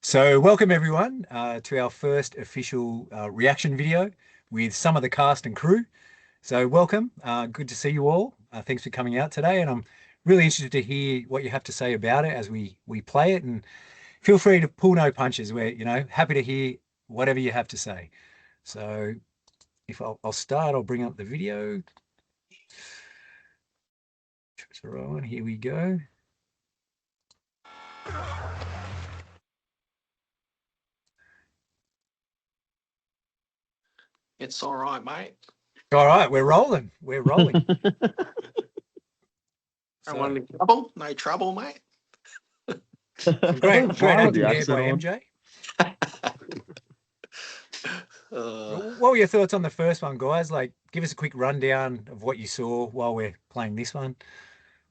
So welcome everyone to our first official reaction video with some of the cast and crew. So welcome, good to see you all. Thanks for coming out today, and I'm really interested to hear what you have to say about it as we play it. And feel free to pull no punches. We're happy to hear whatever you have to say. So if I'll start, I'll bring up the video. So here we go. It's all right, mate. All right, we're rolling. We're rolling. Don't want any trouble? No trouble, mate. Great acting there by on. MJ. What were your thoughts on the first one, guys? Like, give us a quick rundown of what you saw while we're playing this one.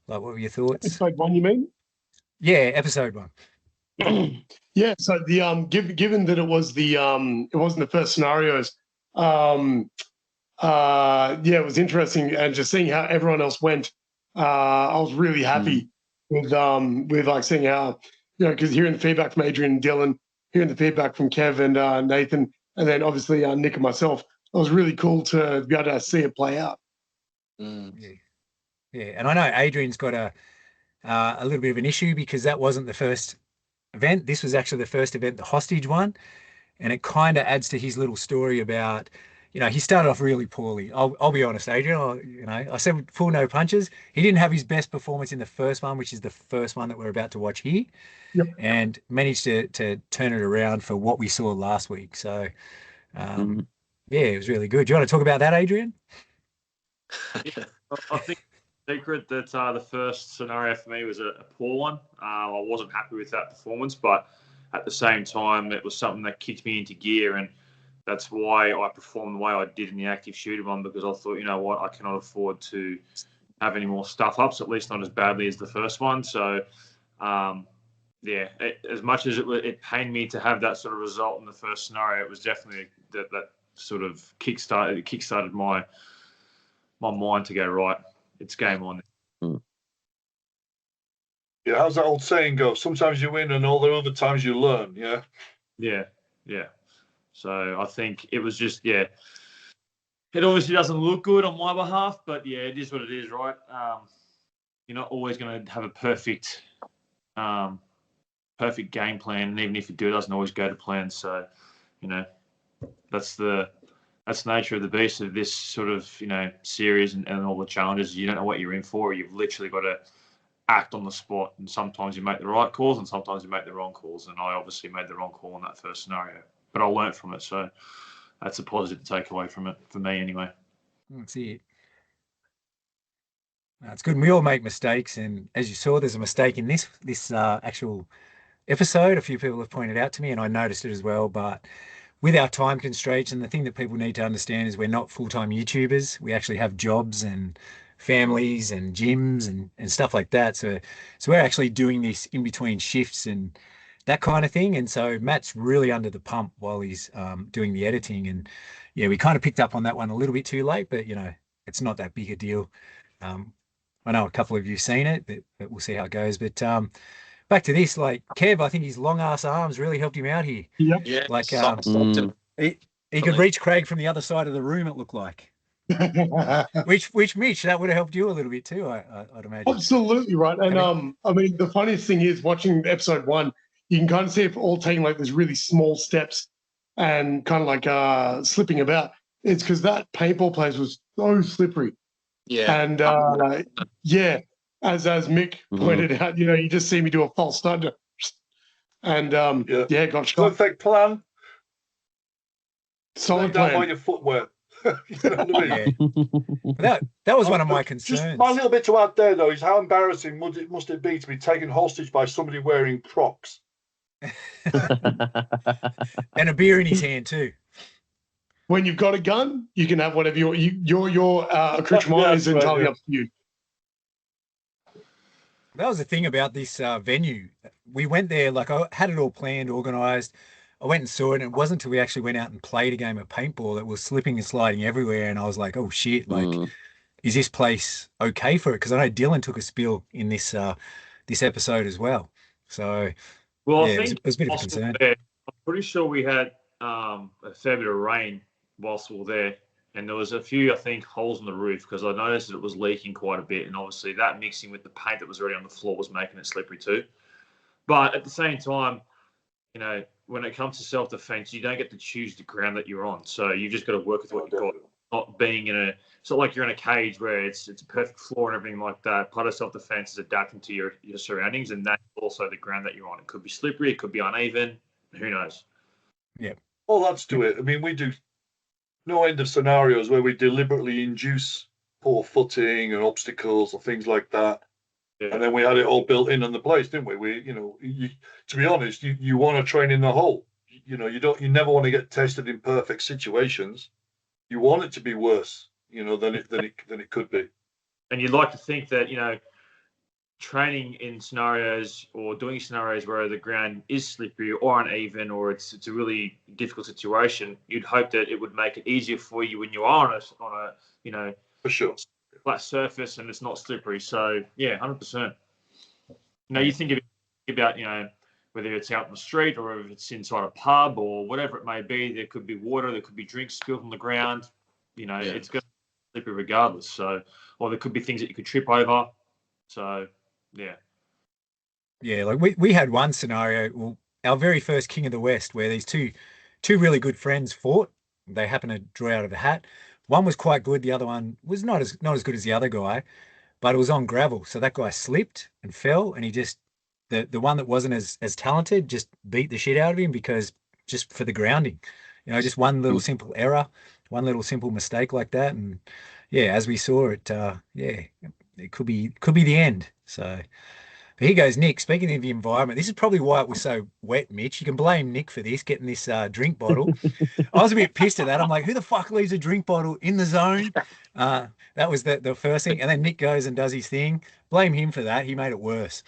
Like, what were your thoughts? Episode 1, you mean? Yeah, episode 1. Yeah. So the given that it was the it wasn't the first scenarios. Yeah, it was interesting, and just seeing how everyone else went. I was really happy with like seeing how, because hearing the feedback from Adrian and Dylan, hearing the feedback from Kev and Nathan, and then obviously Nick and myself. It was really cool to be able to see it play out. Yeah, and I know Adrian's got a little bit of an issue because that wasn't the first event. This was actually the first event, the hostage one, and it kind of adds to his little story about, he started off really poorly. I'll be honest, Adrian. I said pull no punches. He didn't have his best performance in the first one, which is the first one that we're about to watch here, and managed to turn it around for what we saw last week. So, yeah, it was really good. Do you want to talk about that, Adrian? I think the secret that the first scenario for me was a poor one. I wasn't happy with that performance, but at the same time, it was something that kicked me into gear, and that's why I performed the way I did in the active shooter one, because I thought, you know what, I cannot afford to have any more stuff ups, at least not as badly as the first one. So, yeah, as much as it pained me to have that sort of result in the first scenario, it was definitely that sort of kickstarted my mind to go, right, it's game on. Yeah, how's that old saying go? Sometimes you win and all the other times you learn, yeah? Yeah. So I think it was just, it obviously doesn't look good on my behalf, but yeah, it is what it is, right? You're not always going to have a perfect game plan, and even if you do, it doesn't always go to plan. So, that's the nature of the beast of this sort of, series and all the challenges. You don't know what you're in for. You've literally got to act on the spot, and sometimes you make the right calls and sometimes you make the wrong calls, and I obviously made the wrong call in that first scenario, but I learned from it, so that's a positive to take away from it, for me anyway. That's it. It's good. We all make mistakes, and as you saw, there's a mistake in this actual episode. A few people have pointed out to me, and I noticed it as well. But with our time constraints, and the thing that people need to understand is we're not full-time YouTubers. We actually have jobs and families and gyms and stuff like that. So we're actually doing this in between shifts and that kind of thing. And so Matt's really under the pump while he's doing the editing. And yeah, we kind of picked up on that one a little bit too late, but it's not that big a deal. I know a couple of you've seen it, but we'll see how it goes. But back to this, like Kev, I think his long ass arms really helped him out here. Yeah. Like he could reach Craig from the other side of the room, it looked like. which Mitch, that would have helped you a little bit too, I'd imagine. Absolutely right. And I mean, the funniest thing is watching episode 1, you can kind of see it all taking like these really small steps and kind of like slipping about. It's because that paintball place was so slippery. Yeah. And yeah, as Mick pointed out, you just see me do a false start, and got shot. Perfect plan. Solid down plan. by your footwear. You know what I mean? Yeah. That was one of my concerns. Just my little bit to add there, though, is how embarrassing must it be to be taken hostage by somebody wearing Crocs and a beer in his hand too. When you've got a gun, you can have whatever your accoutrement is entirely up to you. That was the thing about this venue. We went there, like I had it all planned, organized. I went and saw it, and it wasn't until we actually went out and played a game of paintball that was slipping and sliding everywhere. And I was like, oh shit, like, is this place okay for it? Because I know Dylan took a spill in this episode as well. So Well, Yeah, I think it was a bit of a whilst we concern. were there, I'm pretty sure we had a fair bit of rain whilst we were there, and there was a few, I think, holes in the roof because I noticed that it was leaking quite a bit, and obviously that mixing with the paint that was already on the floor was making it slippery too. But at the same time, you know, when it comes to self-defense, you don't get to choose the ground that you're on, so you've just got to work with what you've got. Not being in a, it's not like you're in a cage where it's a perfect floor and everything like that. Part of self-defense is adapting to your surroundings, and that's also the ground that you're on. It could be slippery, it could be uneven. Who knows? Yeah. All adds to it. I mean, we do no end of scenarios where we deliberately induce poor footing and obstacles or things like that. Yeah. And then we had it all built in on the place, didn't we? To be honest, you want to train in the hole. You never want to get tested in perfect situations. You want it to be worse, than it could be. And you'd like to think that, training in scenarios or doing scenarios where the ground is slippery or uneven or it's a really difficult situation, you'd hope that it would make it easier for you when you are on a For sure. flat surface and it's not slippery. So yeah, 100%. You think about whether it's out in the street or if it's inside a pub or whatever it may be, there could be water, there could be drinks spilled on the ground. It's going to be slippery regardless. So, or there could be things that you could trip over. So yeah. Yeah, like we had one scenario, well, our very first King of the West, where these two really good friends fought. They happened to draw out of a hat. One was quite good, the other one was not as good as the other guy, but it was on gravel. So that guy slipped and fell, and he just the one that wasn't as talented just beat the shit out of him because just for the grounding. Just one little simple error, one little simple mistake like that. And yeah, as we saw it, it could be the end. So but here goes Nick. Speaking of the environment, this is probably why it was so wet, Mitch. You can blame Nick for this, getting this drink bottle. I was a bit pissed at that. I'm like, who the fuck leaves a drink bottle in the zone? That was the first thing. And then Nick goes and does his thing. Blame him for that. He made it worse.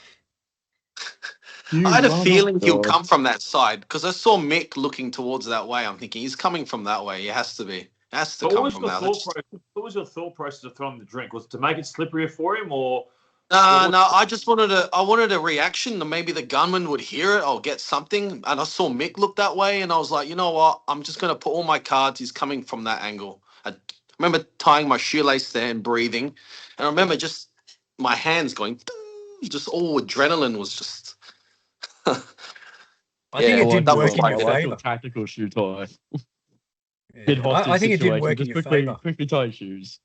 I had a feeling he'll come from that side because I saw Mick looking towards that way. I'm thinking he's coming from that way. He has to be. He has to come from that. What was your thought process of throwing the drink? Was it to make it slipperier for him, or? No, I just wanted a reaction. Maybe the gunman would hear it or get something. And I saw Mick look that way, and I was like, you know what? I'm just going to put all my cards. He's coming from that angle. I remember tying my shoelace there and breathing. And I remember just my hands going, just all adrenaline was just. I think it did work in your like favor. Tactical shoe tie. Yeah. I think it did work in your favor. Quickly tie your shoes.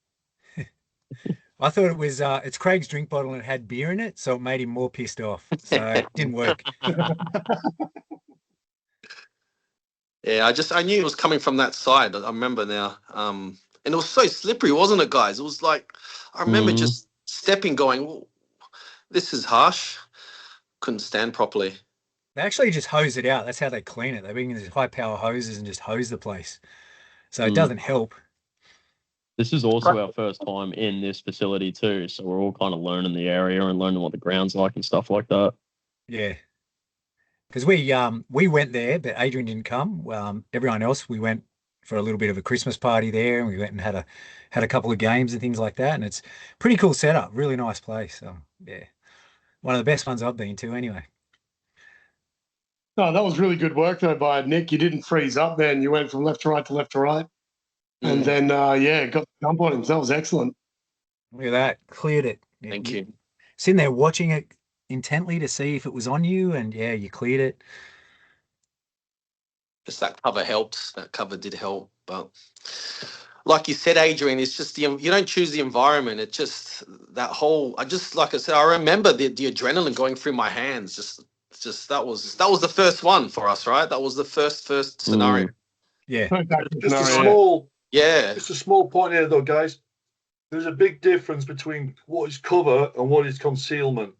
I thought it was it's Craig's drink bottle and it had beer in it, so it made him more pissed off. So it didn't work. Yeah, I knew it was coming from that side. I remember now. And it was so slippery, wasn't it, guys? It was like I remember just stepping, going, well, this is harsh. Couldn't stand properly. They actually just hose it out. That's how they clean it. They bring in these high power hoses and just hose the place. So it doesn't help. This is also our first time in this facility too, so we're all kind of learning the area and learning what the ground's like and stuff like that. Yeah, because we went there, but Adrian didn't come. Everyone else, we went for a little bit of a Christmas party there, and we went and had a couple of games and things like that. And it's pretty cool setup, really nice place. So yeah, one of the best ones I've been to anyway. No, that was really good work though by Nick. You didn't freeze up then. You went from left to right to left to right. And then, got the jump on him. So that was excellent. Look at that. Cleared it. Thank you. Sitting there watching it intently to see if it was on you. And, yeah, you cleared it. Just that cover helped. That cover did help. But like you said, Adrian, it's just you don't choose the environment. It just that whole – like I said, I remember the adrenaline going through my hands. Just that was the first one for us, right? That was the first scenario. Yeah. Just a small – yeah. Just a small point here, though, guys. There's a big difference between what is cover and what is concealment.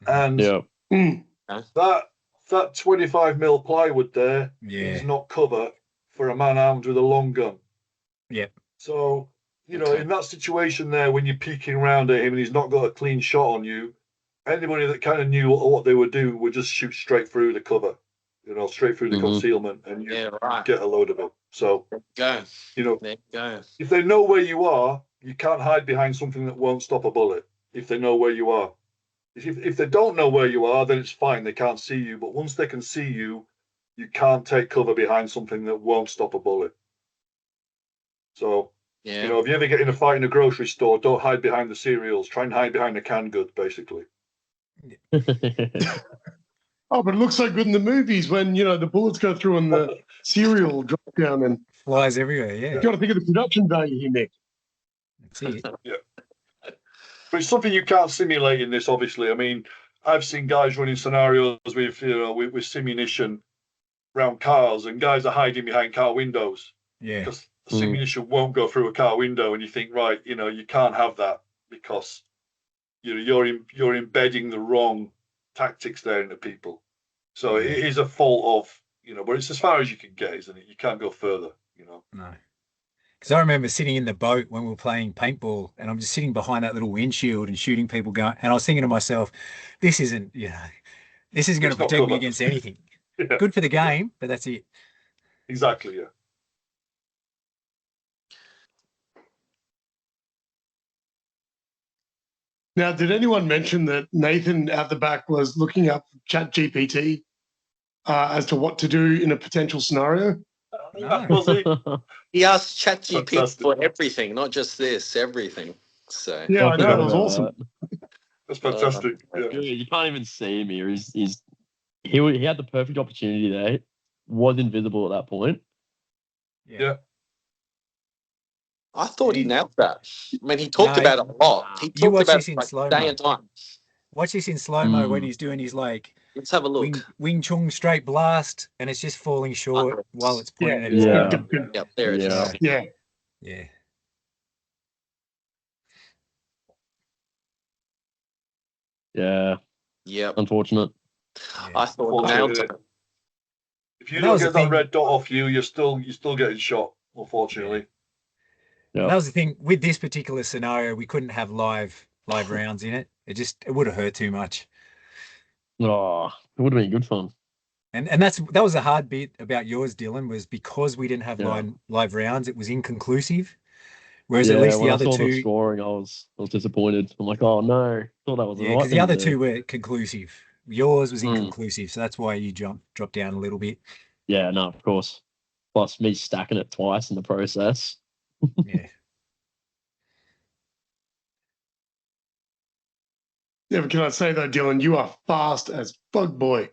And that 25mm plywood there is not cover for a man armed with a long gun. Yeah. So, in that situation there, when you're peeking around at him and he's not got a clean shot on you, anybody that kind of knew what they would do would just shoot straight through the cover. Straight through the concealment, and you get a load of it. So, there you go. If they know where you are, you can't hide behind something that won't stop a bullet. If they know where you are, If they don't know where you are, then it's fine. They can't see you. But once they can see you, you can't take cover behind something that won't stop a bullet. So, Yeah. if you ever get in a fight in a grocery store, don't hide behind the cereals. Try and hide behind the canned goods, basically. Oh, but it looks so good in the movies when, the bullets go through and the cereal drop down, and Flies everywhere, yeah. you got to think of the production value here, Nick. That's it. Yeah. But it's something you can't simulate in this, obviously. I mean, I've seen guys running scenarios with, with simunition around cars, and guys are hiding behind car windows. Yeah. Because simunition won't go through a car window, and you think, right, you can't have that because you're embedding the wrong tactics there into people. So Yeah. it is a fault of, but it's as far as you can get, isn't it? You can't go further, No. Because I remember sitting in the boat when we were playing paintball, and I'm just sitting behind that little windshield and shooting people going, and I was thinking to myself, this isn't going to It's not protect me cover. against anything. Yeah. Good for the game, but that's it. Exactly, yeah. Now, did anyone mention that Nathan at the back was looking up ChatGPT as to what to do in a potential scenario? No. Was he? He asked ChatGPT Fantastic. for everything, not just this, everything. So Yeah, I know. forgot It was about awesome. That's fantastic. that. Yeah. You can't even see him here. He had the perfect opportunity there. Was invisible at that point. Yeah. I thought he nailed that. I mean, he talked No, about it a lot. He you talked watch about this it in like slow day mo. and time. Watch this in slow mo when he's doing his Let's have a look. Wing Chun straight blast, and it's just falling short while it's pointing at his Yeah. gun. Yep, there it is. Yeah. Yeah. Yeah. Yeah. Yep. Unfortunate. Yeah. I thought he nailed it. If you And that don't was the get that thing. red dot off you, you're still getting shot, unfortunately. Yeah. And that was the thing with this particular scenario. We couldn't have live rounds in it. It would have hurt too much. Oh, it would have been good fun. And that was a hard bit about yours, Dylan, was because we didn't have Yeah. live rounds. It was inconclusive. Whereas at Yeah, least the when I other saw the two, scoring, I was disappointed. I'm like, oh no, thought that was the yeah, right because the thing other to two do. were conclusive. Yours was Mm. inconclusive, so that's why you dropped down a little bit. Yeah, no, of course. Plus me stacking it twice in the process. Yeah. Yeah, but can I say though, Dylan, you are fast as bug boy.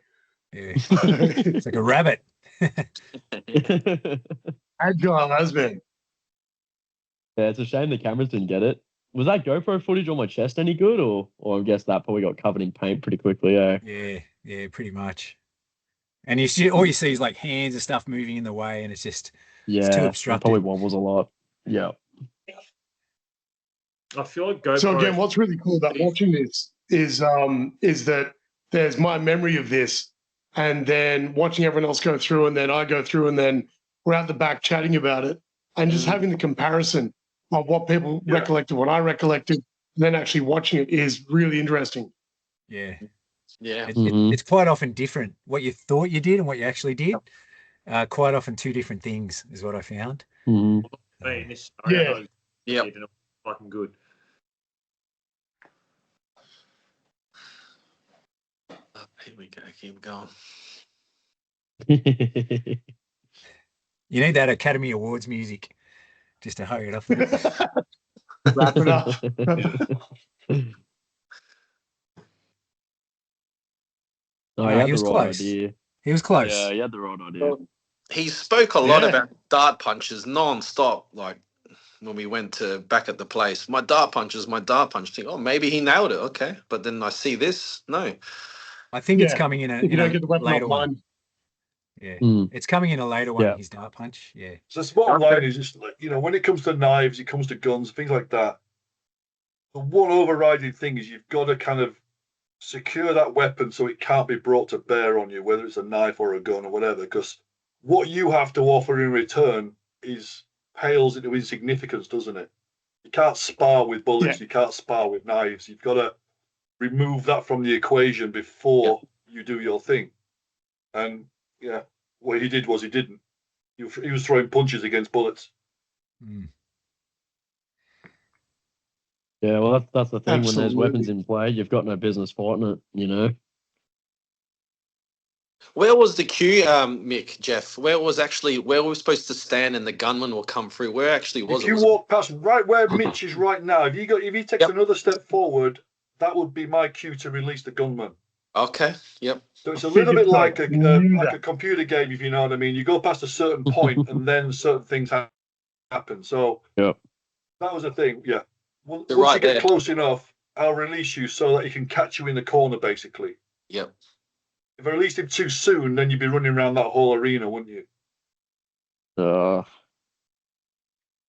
Yeah. It's like a rabbit. Agile as man. Yeah, it's a shame the cameras didn't get it. Was that GoPro footage on my chest any good, or I guess that probably got covered in paint pretty quickly? Yeah. Yeah, pretty much. And all you see is like hands and stuff moving in the way, and it's too Yeah, it obstructed. probably wobbles a lot. Yeah. I feel like GoPro. So again, what's really cool about watching this is that there's my memory of this, and then watching everyone else go through, and then I go through, and then we're at the back chatting about it, and just having the comparison of what people recollected, what I recollected, and then actually watching it is really interesting. Yeah. Yeah. It's quite often different. What you thought you did and what you actually did, quite often two different things is what I found. Mm-hmm. In this scenario, Yeah. Fucking good. Here we go. Keep going. You need that Academy Awards music just to hurry it up. Wrap it up. No, he he was had the right close. idea. He was close. Yeah, he had the right idea. He spoke a lot Yeah. about dart punches non-stop, like when we went back at the place. My dart punch. Think, oh, maybe he nailed it. Okay. But then I see this. No. I think it's coming in if you don't get the weapon later offline. one. Yeah. Mm. It's coming in a later one, Yeah. his dart punch. Yeah. So the bottom line is just like, when it comes to knives, it comes to guns, things like that. The one overriding thing is you've got to kind of secure that weapon so it can't be brought to bear on you, whether it's a knife or a gun or whatever, because what you have to offer in return pales into insignificance, doesn't it? You can't spar with bullets, you can't spar with knives. You've got to remove that from the equation before you do your thing. And what he did was he didn't. He was throwing punches against bullets. Mm. Yeah, well, that's the thing. When there's Absolutely. weapons in play, you've got no business fighting it, you know? Where was the queue, Mick, Jeff? Where we were supposed to stand and the gunman will come through? Where actually was If it? you Was walk past right where Mitch is right now, if he takes Yep. another step forward, that would be my cue to release the gunman. Okay, yep. So it's a little bit like a that. computer game, if you know what I mean. You go past a certain point, and then certain things happen. So Yep. that was the thing. Yeah. Once You're you right get there. close enough, I'll release you so that he can catch you in the corner, basically. Yep. If I released him too soon, then you'd be running around that whole arena, wouldn't you? Oh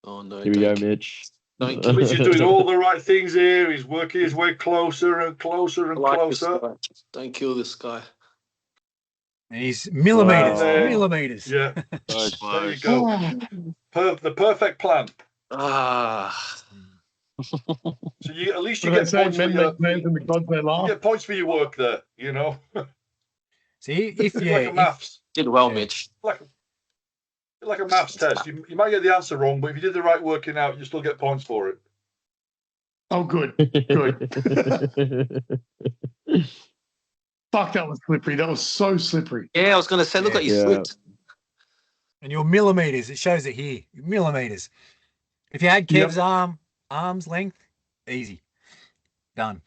no. Here we go, Mitch. Don't Mitch is doing all the right things here. He's working his way closer and closer and closer. Don't kill this guy. And he's millimeters. Wow. Millimeters. Yeah. So There you close. go. The perfect plan. Ah. So at least you What do get they say? points for Men your make plans and the gods they you laugh. get points for your work there. You know, See, if like a yeah, maths Did well, Yeah. Mitch. like a maths test. You might get the answer wrong, but if you did the right working out, you still get points for it. Oh, good. Good. Fuck, that was slippery. That was so slippery. Yeah, I was going to say, look Yeah. at you Yeah. slipped. and your millimeters, it shows it here. Millimeters. If you had Kev's arm's length, easy. Done.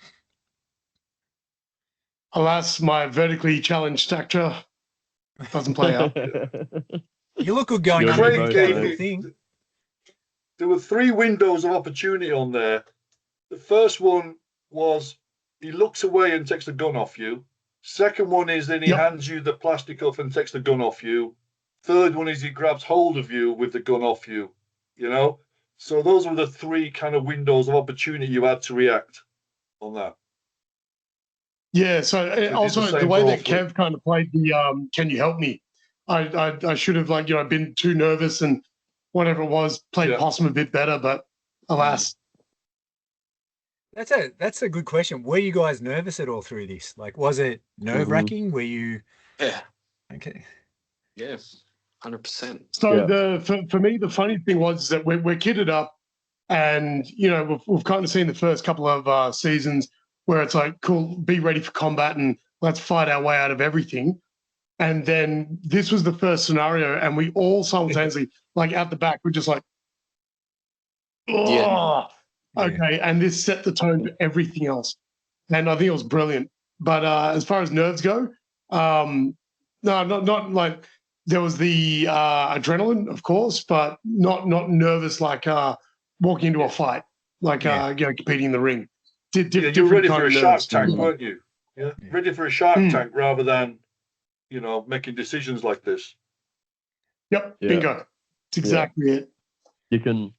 Alas, my vertically challenged stature doesn't play out. You look good going You're under Craig both, gave the me. thing. There were 3 windows of opportunity on there. The first one was he looks away and takes the gun off you. Second one is then he Yep. hands you the plastic off and takes the gun off you. Third one is he grabs hold of you with the gun off you. You know? So those were the 3 kind of windows of opportunity you had to react on that. Yeah, so did also the the same way for all that 3. Kev kind of played the can you help me? I should have been too nervous and whatever it was, played Yeah. possum a bit better, but alas. That's a good question. Were you guys nervous at all through this? Like, was it nerve-wracking? Were you Yeah. okay? Yeah. 100%. So Yeah. for me, the funny thing was that we're kitted up, and we've kind of seen the first couple of seasons where it's like, cool, be ready for combat and let's fight our way out of everything. And then this was the first scenario, and we all simultaneously, like out the back, we're just like, oh, Yeah. okay. And this set the tone for everything else, and I think it was brilliant. But as far as nerves go, no, not like. There was the adrenaline, of course, but not nervous like walking into a fight, like competing in the ring. You were ready for a Shark Tank, Mhm. weren't you? Yeah, ready for a Shark Tank rather than, making decisions like this. Yep, Yeah. bingo. It's exactly it. You can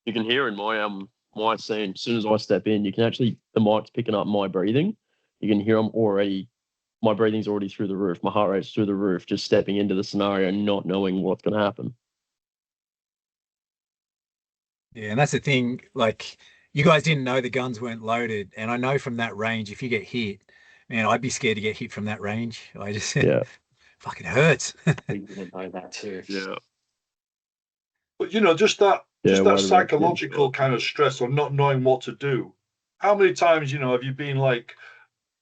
hear in my scene, as soon as I step in, you can actually, the mic's picking up my breathing. You can hear my breathing's already through the roof. My heart rate's through the roof, just stepping into the scenario and not knowing what's going to happen. Yeah, and that's the thing. Like, you guys didn't know the guns weren't loaded, and I know from that range, if you get hit, man, I'd be scared to get hit from that range. I just fucking hurts. We didn't know that too. Yeah. But just that psychological kind of stress of not knowing what to do. How many times, have you been like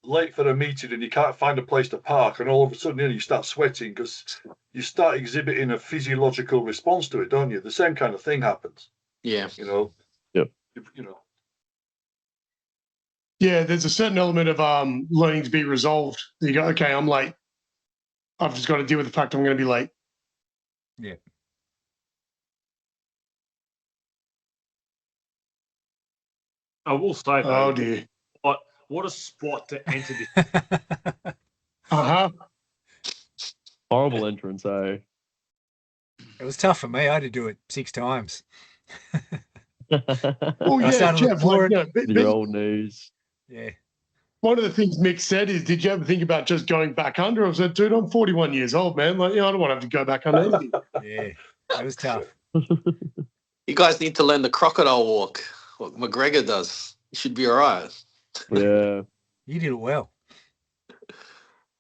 late for a meeting and you can't find a place to park, and all of a sudden you start sweating because you start exhibiting a physiological response to it, don't you? The same kind of thing happens. Yeah. Yep. Yeah, there's a certain element of learning to be resolved. You go, okay, I'm late. I've just got to deal with the fact I'm going to be late. Yeah. I will say, though, Oh dear. what a spot to enter this. Uh-huh. Horrible entrance, eh? It was tough for me. I had to do it 6 times. Oh yeah, started Jeff. looking Your old news. Yeah. One of the things Mick said is, did you ever think about just going back under? I said, dude, I'm 41 years old, man. Like, I don't want to have to go back under anything. Yeah. It was tough. You guys need to learn the crocodile walk, what McGregor does. You should be all right. Yeah. You did it well.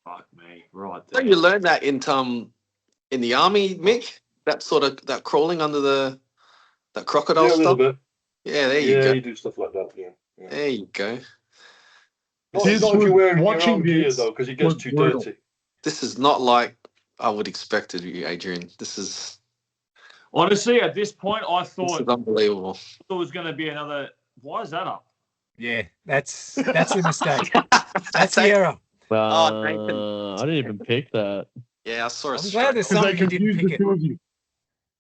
Fuck me, right there. Don't you learn that in the army, Mick? That crawling under that crocodile Yeah, a little stuff? bit. Yeah, there you Yeah, go. you do stuff like that. Yeah. Yeah. There you go. Not This if you're was- wearing your watching own gear this though, because it gets was too brutal. dirty. This is not like I would expect of you, Adrian. This is Honestly, at this point, I thought unbelievable. it was going to be another. Why is that up? Yeah, that's the mistake. That's the error. Nathan. I didn't even pick that. Yeah, I saw a I'm glad there's straight. Because they something you didn't confused pick the it. two of you.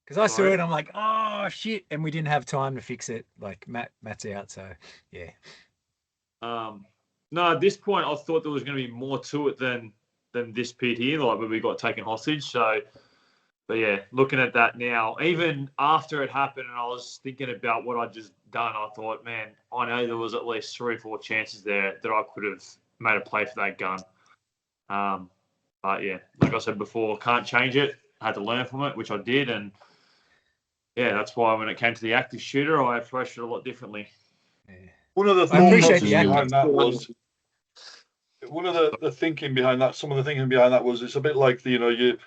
Because I saw Sorry. it, I'm like, oh shit, and we didn't have time to fix it. Like Matt's out, so yeah. No, at this point, I thought there was going to be more to it than this pit here, like when we got taken hostage. So, but yeah, looking at that now, even after it happened, and I was thinking about what I'd just done, I thought, man, I know there was at least 3 or 4 chances there that I could have made a play for that gun. But yeah, like I said before, can't change it. I had to learn from it, which I did, and yeah, that's why when it came to the active shooter, I approached it a lot differently. Yeah. One of the I appreciate thoughts the active. behind that was one of the thinking behind that. Some of the thinking behind that was it's a bit like the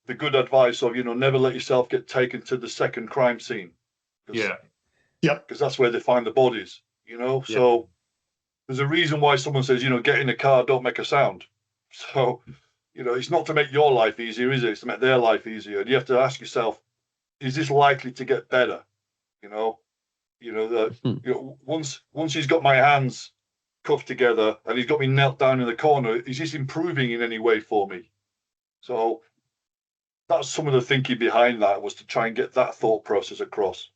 good advice of never let yourself get taken to the second crime scene. Yeah. Because that's where they find the bodies. So there's a reason why someone says get in the car, don't make a sound. So it's not to make your life easier, is it? It's to make their life easier. And you have to ask yourself, is this likely to get better? Once he's got my hands cuffed together and he's got me knelt down in the corner, is this improving in any way for me? So that's some of the thinking behind that, was to try and get that thought process across.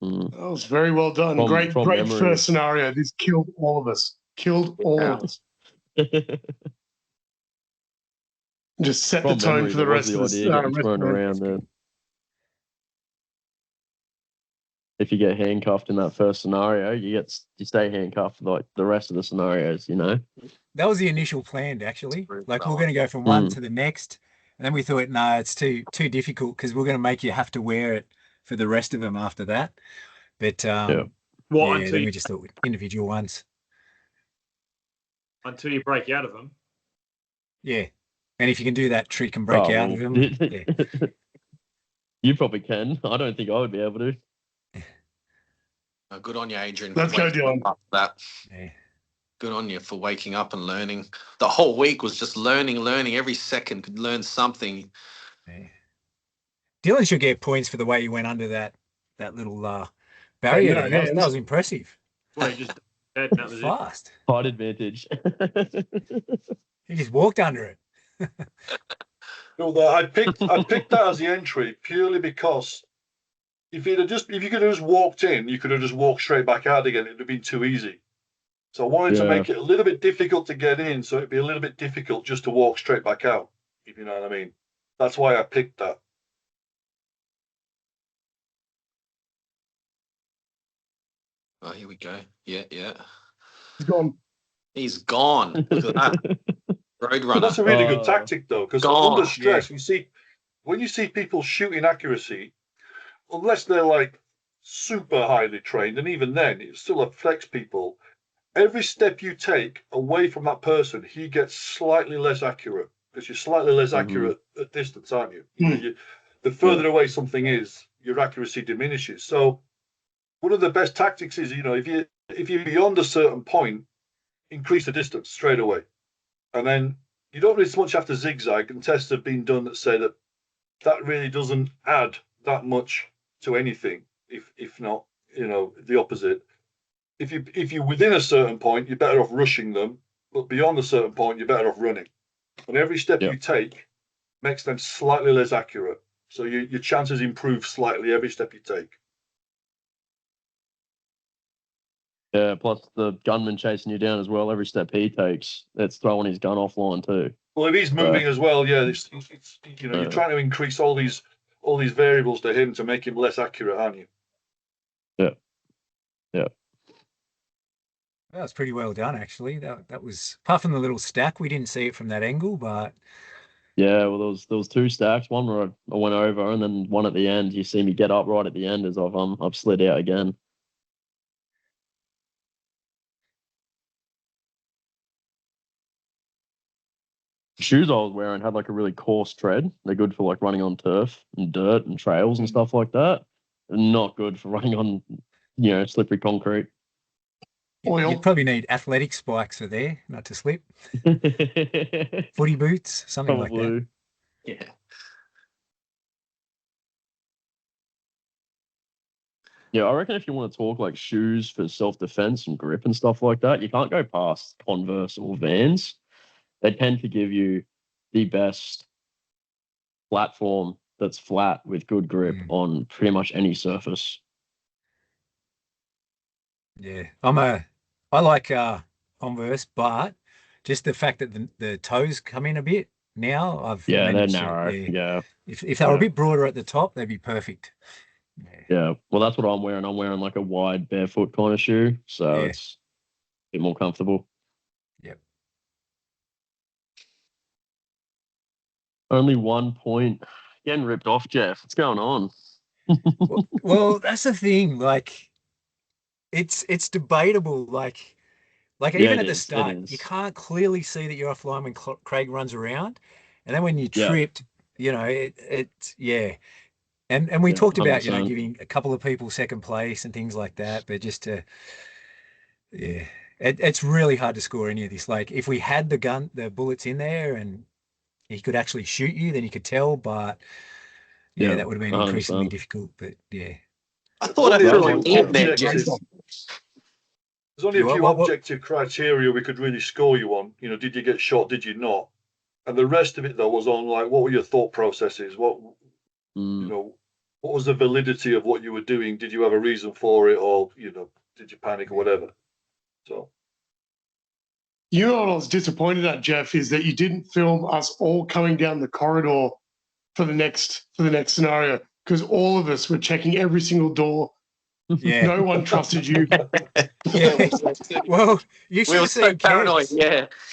Mm. That was very well done. From great memory. first scenario. This killed all of us. Killed all of us. Just set the From tone memory, for the that was rest of the the idea, getting thrown around there. If you get handcuffed in that first scenario, you stay handcuffed for like the rest of the scenarios, That was the initial plan, actually. Like we're going to go from one to the next, and then we thought, no, it's too difficult because we're going to make you have to wear it for the rest of them after that. But then we just thought individual ones. Until you break out of them. Yeah, and if you can do that trick and break out of them, yeah. You probably can. I don't think I would be able to. Good on you, Adrian. Let's go, Dylan. That. Yeah. Good on you for waking up and learning. The whole week was just learning. Every second could learn something. Yeah. Dylan should get points for the way he went under that little barrier. That was impressive. Well, he just that was fast. Height advantage. He just walked under it. I picked that as the entry purely because if you could have just walked in, you could have just walked straight back out again. It'd have been too easy. So I wanted to make it a little bit difficult to get in, so it'd be a little bit difficult just to walk straight back out, if you know what I mean. That's why I picked that. Oh, here we go. Yeah. He's gone. He's gone. Look at that. Roadrunner. That's a really good tactic, though, because under stress, when you see people shooting accuracy, unless they're like super highly trained, and even then, it still affects people. Every step you take away from that person, he gets slightly less accurate, because you're slightly less accurate at distance, aren't you? The further away something is, your accuracy diminishes. So one of the best tactics is, if you're beyond a certain point, increase the distance straight away. And then you don't really so much have to zigzag, and tests have been done that say that really doesn't add that much to anything, if not, the opposite. If you're within a certain point, you're better off rushing them, but beyond a certain point, you're better off running. And every step you take makes them slightly less accurate. So your chances improve slightly every step you take. Yeah, plus the gunman chasing you down as well. Every step he takes, that's throwing his gun offline too. Well, if he's moving as well, it's you're trying to increase all these variables to him to make him less accurate, aren't you? Yeah. That was pretty well done, actually. That was, apart from the little stack, we didn't see it from that angle, but yeah. Well, there was 2 stacks. One where I went over, and then one at the end. You see me get up right at the end as I've slid out again. shoes I was wearing had like a really coarse tread. They're good for like running on turf and dirt and trails and stuff like that. Not good for running on, slippery concrete. You'd probably need athletic spikes for there, not to slip. Footy boots, something like that. Yeah. Yeah, I reckon if you want to talk like shoes for self-defense and grip and stuff like that, you can't go past Converse or Vans. They tend to give you the best platform that's flat with good grip on pretty much any surface. Yeah, I like Converse, but just the fact that the toes come in a bit now, I've they're managed narrow. Yeah. If they were a bit broader at the top, they'd be perfect. Yeah. Well, that's what I'm wearing. I'm wearing like a wide barefoot kind of shoe, so it's a bit more comfortable. Yep. Only 1 point. Getting ripped off, Jeff. What's going on? Well, that's the thing. Like, it's debatable. Like even at the start, you can't clearly see that you're offline when Craig runs around, and then when you tripped, And we talked about, 100%. giving a couple of people second place and things like that, but just it's really hard to score any of this. Like if we had the bullets in there and he could actually shoot you, then you could tell, but that would have been increasingly 100%. difficult, but yeah. I thought I threw an in there, Jeff. There's only a few objective criteria we could really score you on. Did you get shot? Did you not? And the rest of it, though, was on like, what were your thought processes? What was the validity of what you were doing? Did you have a reason for it, or did you panic or whatever? So, what I was disappointed at, Jeff, is that you didn't film us all coming down the corridor for the next scenario, because all of us were checking every single door. Yeah. No one trusted you. Well, you should We were have so seen paranoid. Kev's.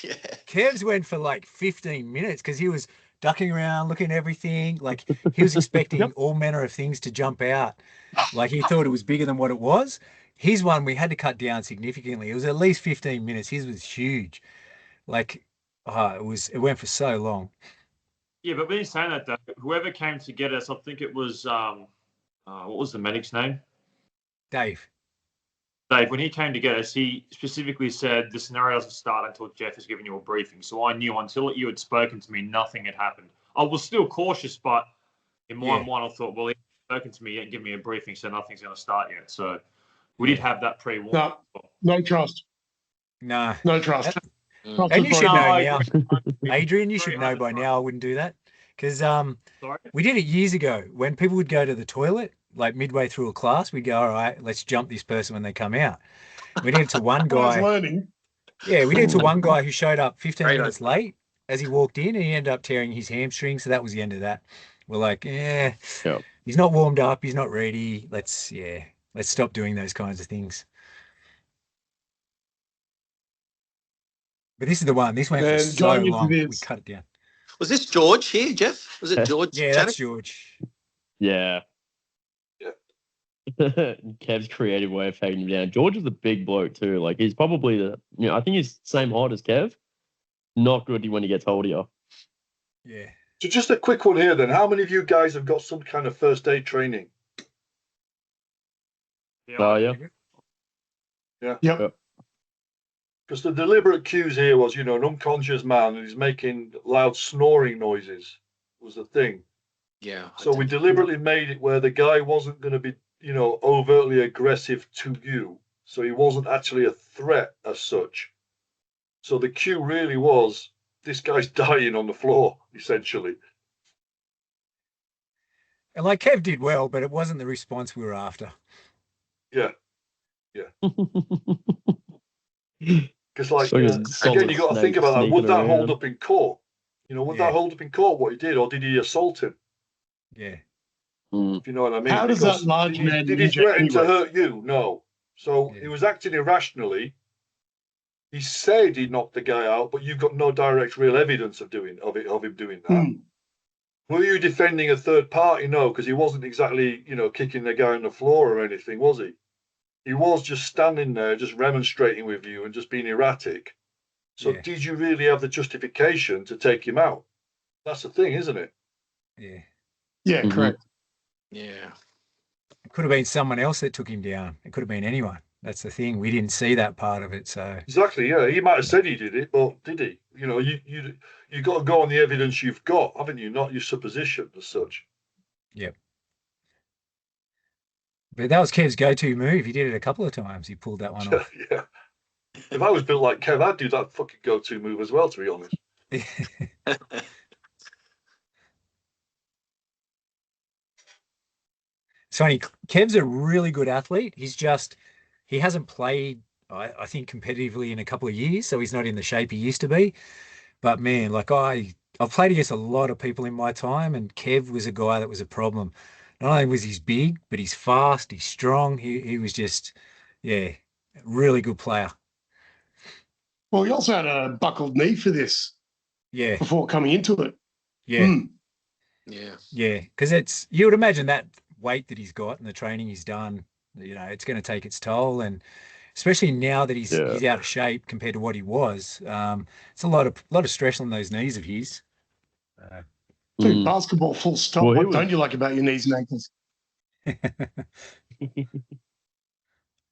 Yeah. Kev's went for like 15 minutes because he was ducking around, looking at everything. Like he was expecting all manner of things to jump out. Like he thought it was bigger than what it was. His one we had to cut down significantly. It was at least 15 minutes. His was huge. Like it went for so long. Yeah, but when you're saying that, though, whoever came to get us, I think it was what was the medic's name? Dave, when he came to get us, he specifically said the scenario doesn't start until Jeff has given you a briefing. So I knew until you had spoken to me, nothing had happened. I was still cautious, but in my mind, I thought, well, he hasn't spoken to me yet and given me a briefing, so nothing's going to start yet. So we did have that pre-warning. No trust. No trust. And you should know now, Adrian. You should know by now. I wouldn't do that because we did it years ago when people would go to the toilet. Like midway through a class, we'd go, all right, let's jump this person when they come out. We did it to one guy. Yeah, we did it to one guy who showed up 15 minutes late as he walked in, and he ended up tearing his hamstring. So that was the end of that. We're like, he's not warmed up, he's not ready. Let's stop doing those kinds of things. But this is the one. This went for so long. We cut it down. Was this George here, Jeff? Was it George? Yeah, that's George. Yeah. Kev's creative way of taking him down. George is a big bloke too. Like he's probably I think he's same height as Kev. Not good when he gets hold of you. Yeah. So just a quick one here then. How many of you guys have got some kind of first aid training? Yeah. Yep. Because the deliberate cues here was, an unconscious man and he's making loud snoring noises was the thing. Yeah. So we deliberately made it where the guy wasn't going to be, overtly aggressive to you. So he wasn't actually a threat as such. So the cue really was, this guy's dying on the floor, essentially. And like Kev did well, but it wasn't the response we were after. Yeah. Because again, you got to think about that. Would that hold up in court? Would that hold up in court what he did, or did he assault him? Yeah. If you know what I mean. How does that large man did he threaten to hurt you? No. So he was acting irrationally. He said he knocked the guy out, but you've got no direct real evidence of him doing that. Were you defending a third party? No, because he wasn't exactly, kicking the guy on the floor or anything, was he? He was just standing there, just remonstrating with you and just being erratic. So did you really have the justification to take him out? That's the thing, isn't it? Yeah. Yeah, correct. Yeah. It could have been someone else that took him down. It could have been anyone. That's the thing. We didn't see that part of it. So exactly, yeah. He might have said he did it, but did he? You know, you got to go on the evidence you've got, haven't you? Not your supposition as such. Yep. But that was Kev's go-to move. He did it a couple of times. He pulled that one off. Yeah. If I was built like Kev, I'd do that fucking go-to move as well, to be honest. Sonny, Kev's a really good athlete. He hasn't played, I think, competitively in a couple of years, so he's not in the shape he used to be. But man, like I've played against a lot of people in my time, and Kev was a guy that was a problem. Not only was he big, but he's fast, he's strong. He was just, yeah, really good player. Well, he also had a buckled knee for this. Yeah. Before coming into it. Yeah. Yeah. Yeah. Because you would imagine that weight that he's got and the training he's done, it's going to take its toll. And especially now that he's out of shape compared to what he was, it's a lot of stress on those knees of his. Dude, basketball full stop. Well, what don't you like about your knees and ankles?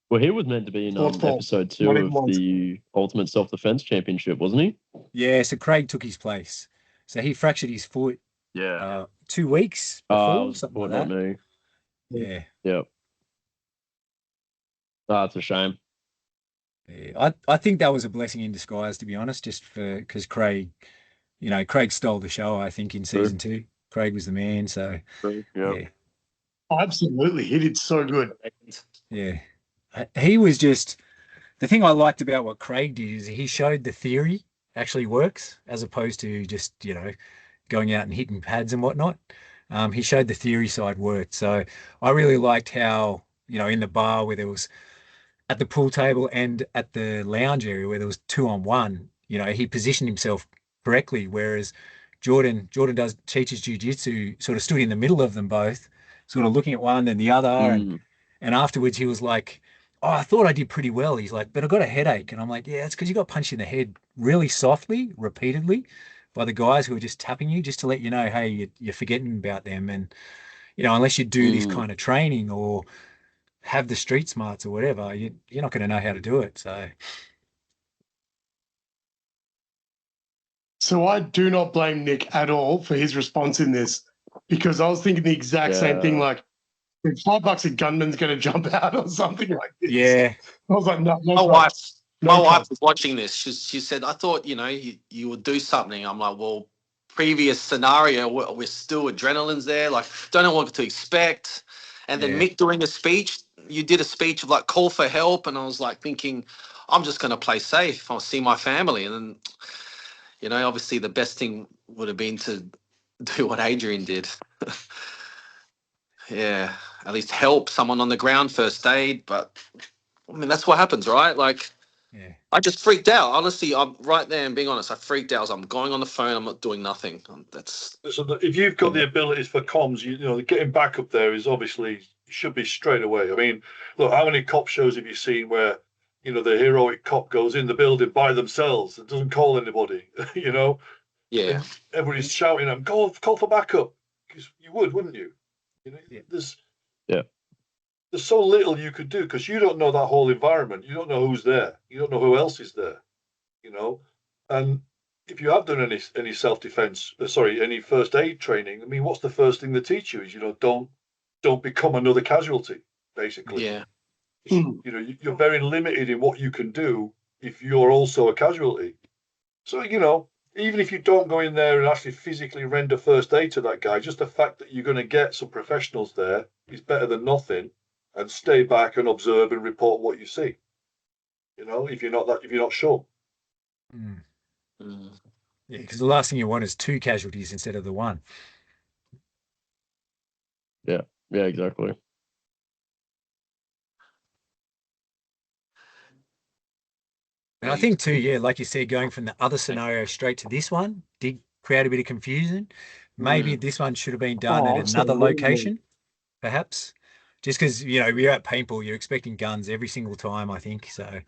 Well, he was meant to be in episode 2 of the Ultimate Self-Defense Championship, wasn't he? Yeah, so Craig took his place. So he fractured his foot 2 weeks before, something like that. Me. Yeah. Yep. That's a shame. Yeah, I think that was a blessing in disguise, to be honest, just because Craig stole the show, I think, in season 2. Craig was the man, so yeah. Oh, absolutely. He did so good. Yeah. He was just the thing I liked about what Craig did is he showed the theory actually works as opposed to just, going out and hitting pads and whatnot. He showed the theory side worked. So I really liked how, in the bar where there was at the pool table and at the lounge area where there was 2-on-1, he positioned himself correctly. Whereas Jordan teaches jiu-jitsu, sort of stood in the middle of them both, sort of looking at one then the other. And afterwards he was like, oh, I thought I did pretty well. He's like, but I got a headache. And I'm like, yeah, it's because you got punched in the head really softly, repeatedly by the guys who are just tapping you just to let you know, hey, you're forgetting about them. And, unless you do this kind of training or have the street smarts or whatever, you're not going to know how to do it. So I do not blame Nick at all for his response in this, because I was thinking the exact same thing, like, $5 a gunman's going to jump out or something like this. Yeah. I was like, no. My wife was watching this. She said, I thought, you would do something. I'm like, well, previous scenario, we're still adrenaline's there. Like, don't know what to expect. And then Mick doing a speech, you did a speech of like call for help. And I was like thinking, I'm just going to play safe. I'll see my family. And then, obviously the best thing would have been to do what Adrian did. Yeah, at least help someone on the ground, first aid. But I mean, that's what happens, right? Like, I just freaked out. Honestly, I'm right there and being honest. I freaked out. I'm going on the phone. I'm not doing nothing. So if you've got the abilities for comms, getting back up there is obviously should be straight away. I mean, look, how many cop shows have you seen where the heroic cop goes in the building by themselves and doesn't call anybody? Yeah. And everybody's shouting at them, call for backup. Because you would, wouldn't you? There's so little you could do because you don't know that whole environment. You don't know who's there. You don't know who else is there. And if you have done any self-defense, any first aid training, I mean, what's the first thing they teach you is don't become another casualty. Basically, yeah. You're very limited in what you can do if you're also a casualty. So even if you don't go in there and actually physically render first aid to that guy, just the fact that you're going to get some professionals there is better than nothing. And stay back and observe and report what you see. If you're not sure. Yeah, because the last thing you want is 2 casualties instead of the 1. Yeah, exactly. And I think too, like you said, going from the other scenario straight to this one did create a bit of confusion. Maybe this one should have been done at another location, perhaps. Just because, you're at paintball, you're expecting guns every single time, I think. So,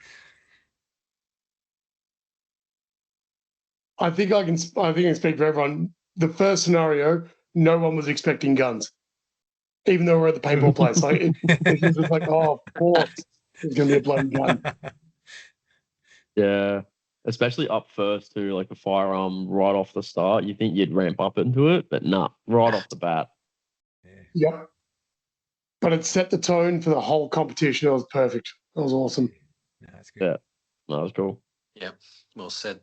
I think I can speak for everyone. The first scenario, no one was expecting guns, even though we're at the paintball place. Like it was just like, oh, of course, there's gonna be a bloody gun. Yeah. Especially up first too, like a firearm right off the start. You think you'd ramp up into it, but nah, right off the bat. Yep. But it set the tone for the whole competition. It was perfect. That was awesome. No, that's good. Yeah. That was cool. Yeah, well said.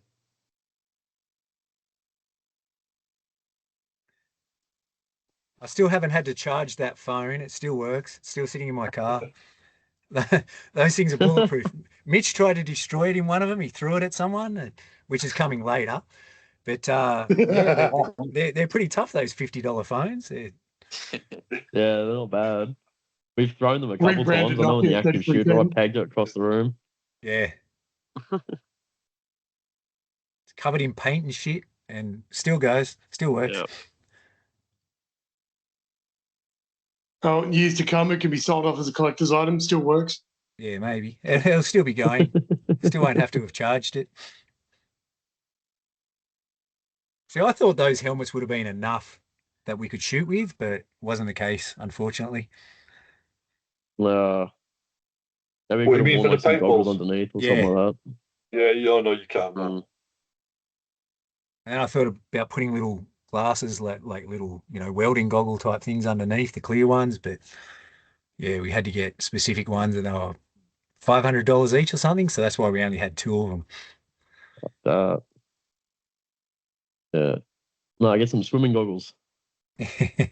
I still haven't had to charge that phone. It still works. It's still sitting in my car. Those things are bulletproof. Mitch tried to destroy it in one of them. He threw it at someone, which is coming later. But yeah, they're pretty tough, those $50 phones. Yeah, they're not bad. We've thrown them a couple Rebranded times. I know in the Nokia active shooter, I 3310. pegged it across the room. Yeah. It's covered in paint and shit and still goes, still works. Yeah. Oh, in years to come, it can be sold off as a collector's item. Still works. Yeah, maybe. It'll still be going. Still won't have to have charged it. See, I thought those helmets would have been enough that we could shoot with, but wasn't the case, unfortunately. Maybe What do you could have mean worn for like the some goggles paintballs? underneath or Yeah. something like that. Yeah, you know you can't. Man. And I thought about putting little glasses, like little, welding goggle type things underneath the clear ones, but yeah, we had to get specific ones and they were $500 each or something. So that's why we only had two of them. Yeah. No, I get some swimming goggles. I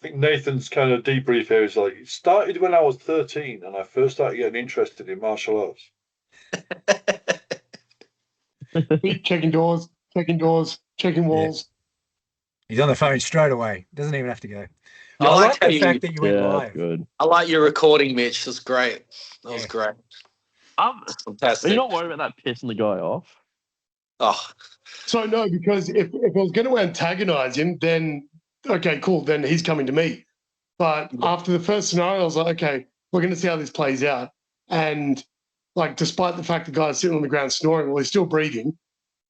think Nathan's kind of debrief here is like, it started when I was 13 and I first started getting interested in martial arts. Checking doors, checking walls. He's on the phone straight away. Doesn't even have to go. I I like like how the you. fact that you went Yeah, live. that's good. I like your recording, Mitch. That's great. That was Yeah. great. Are Fantastic. you not worried about that pissing the guy off? Oh, So no, because if I was going to antagonize him, then okay, cool. Then he's coming to me. But after the first scenario, I was like, okay, we're going to see how this plays out. And like, despite the fact the guy's sitting on the ground snoring, well, he's still breathing.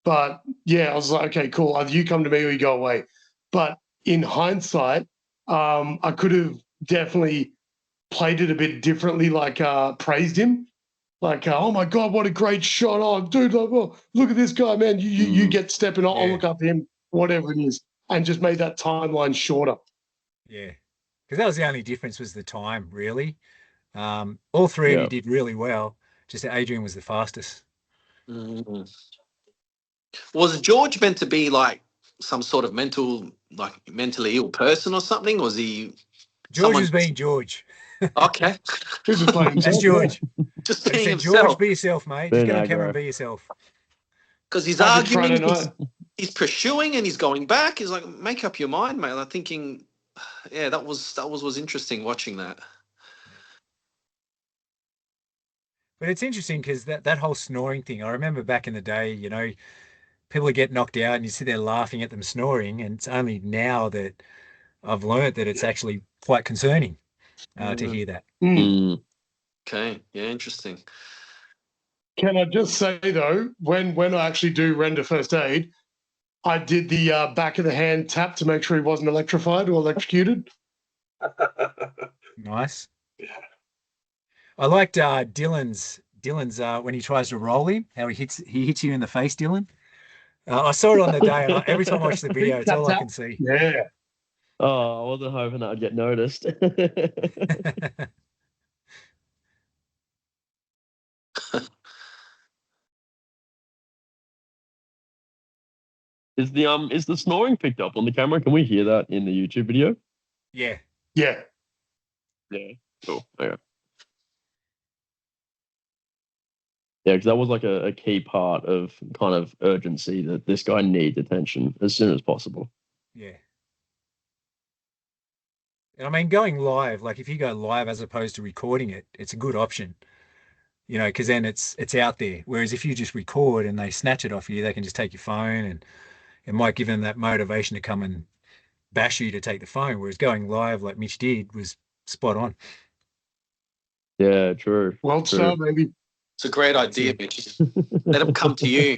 But yeah, I was like, okay, cool. Either you come to me or you go away. But in hindsight, I could have definitely played it a bit differently, like praised him. Like, oh my God, what a great shot. Oh, dude, look at this guy, man. You get stepping. I'll look up him, whatever it is. And just made that timeline shorter. Yeah. Because that was the only difference was the time, really. All three of you did really well. Just that Adrian was the fastest. Was George meant to be like some sort of mentally ill person or something? Was he? George was being George. Okay. That's George. Just He being said, himself. George, be yourself, mate. Just get on camera and be yourself. Because he's arguing, he's pursuing, and he's going back. He's like, make up your mind, mate. I'm thinking, yeah, that was interesting watching that. But it's interesting because that whole snoring thing, I remember back in the day, people would get knocked out and you sit there laughing at them snoring. And it's only now that I've learned that it's actually quite concerning to hear that. Okay. Yeah, interesting. Can I just say, though, when I actually do render first aid, I did the back of the hand tap to make sure he wasn't electrified or electrocuted. Nice. I liked Dylan's when he tries to roll him, how he hits you in the face, Dylan. I saw it on the day, and every time I watch the video, it's all I can see. Yeah. Oh, I wasn't hoping that would get noticed. Is the snoring picked up on the camera? Can we hear that in the YouTube video? Yeah. Yeah. Yeah. Cool. Okay. Yeah, because that was like a key part of kind of urgency that this guy needs attention as soon as possible. Yeah. And I mean, going live, like if you go live as opposed to recording it, it's a good option, because then it's out there. Whereas if you just record and they snatch it off you, they can just take your phone and it might give them that motivation to come and bash you to take the phone, whereas going live like Mitch did was spot on. Yeah, true. Well, so maybe It's a great idea, Mitch. Let them come to you.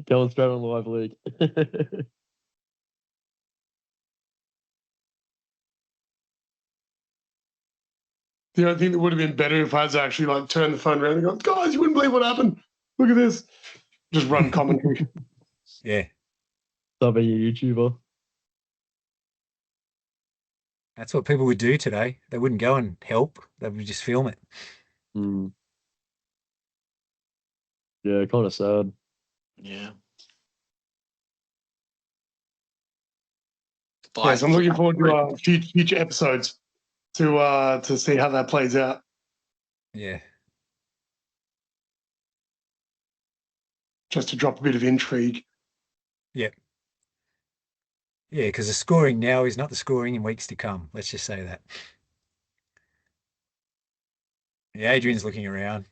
Going straight on live league. the only thing that would have been better if I was actually like turned the phone around and gone, guys, you wouldn't believe what happened. Look at this. Just run commentary. Yeah. Stop being a YouTuber. That's what people would do today. They wouldn't go and help. They would just film it. Mm. Yeah, kind of sad. Yeah. Yes, I'm looking forward to future episodes to see how that plays out. Yeah. Just to drop a bit of intrigue. Yeah. Yeah, because the scoring now is not the scoring in weeks to come. Let's just say that. Yeah, Adrian's looking around.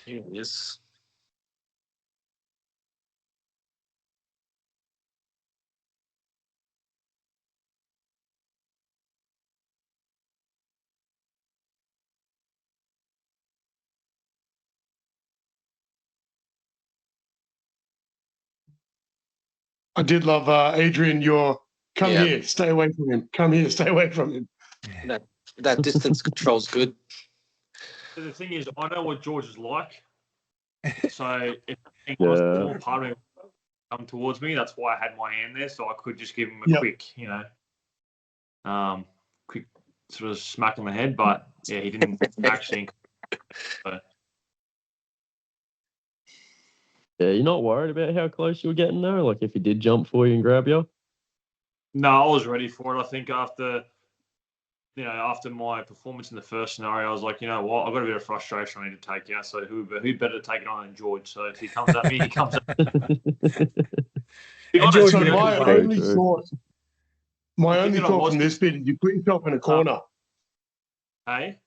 Yes. I did love Adrian. Your come here, stay away from him. Come here, stay away from him. Yeah. That distance control's good. The thing is, I know what George is like. So if he wants more part of him come towards me, that's why I had my hand there, so I could just give him a quick, quick sort of smack on the head. But yeah, he didn't actually. So. Yeah, you're not worried about how close you were getting though? Like if he did jump for you and grab you? No, I was ready for it. I think after my performance in the first scenario, I was like, you know what, I've got a bit of frustration I need to take out. So who better to take it on than George? So if he comes at me, he comes at me. George, my only thought from this bit is you put yourself in a corner. Hey?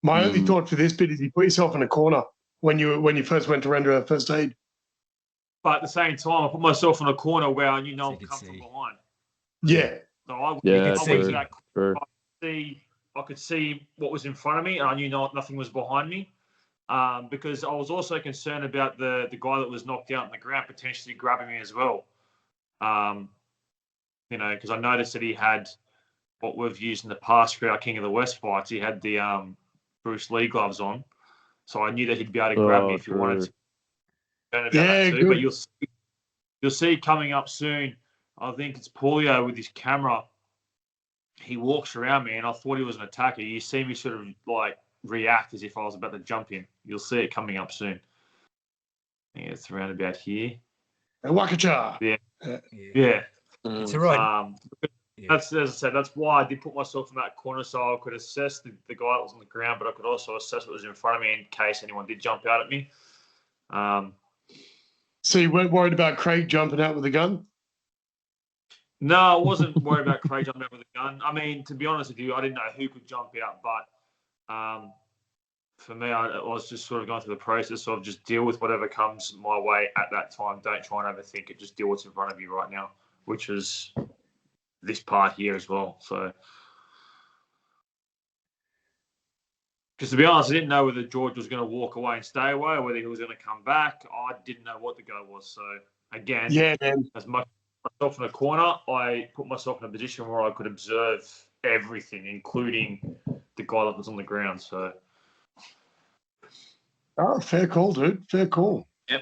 My only thought for this bit is you put yourself in a corner when you first went to render a first aid. But at the same time, I put myself in a corner where I knew no one would come from behind. Yeah. So I went to that corner. I could see what was in front of me, and I knew nothing was behind me. Because I was also concerned about the guy that was knocked out on the ground potentially grabbing me as well. Because I noticed that he had what we've used in the past for our King of the West fights. He had the Bruce Lee gloves on. So I knew that he'd be able to grab me if he wanted to. Good. But you'll see coming up soon. I think it's Paulio with his camera. He walks around me, and I thought he was an attacker. You see me sort of like react as if I was about to jump in. You'll see it coming up soon. I think it's around about here. Wakacha. Yeah. It's all right. That's, as I said, that's why I did put myself in that corner so I could assess the guy that was on the ground, but I could also assess what was in front of me in case anyone did jump out at me. So you weren't worried about Craig jumping out with a gun? No, I wasn't worried about Craig jumping out with a gun. I mean, to be honest with you, I didn't know who could jump out, but for me, I was just sort of going through the process of just deal with whatever comes my way at that time. Don't try and overthink it. Just deal with what's in front of you right now, which is this part here as well. So, because to be honest, I didn't know whether George was going to walk away and stay away or whether he was going to come back. I didn't know what the go was. So, again, as much as myself in a corner, I put myself in a position where I could observe everything, including the guy that was on the ground. So, fair call, dude. Fair call. Yep.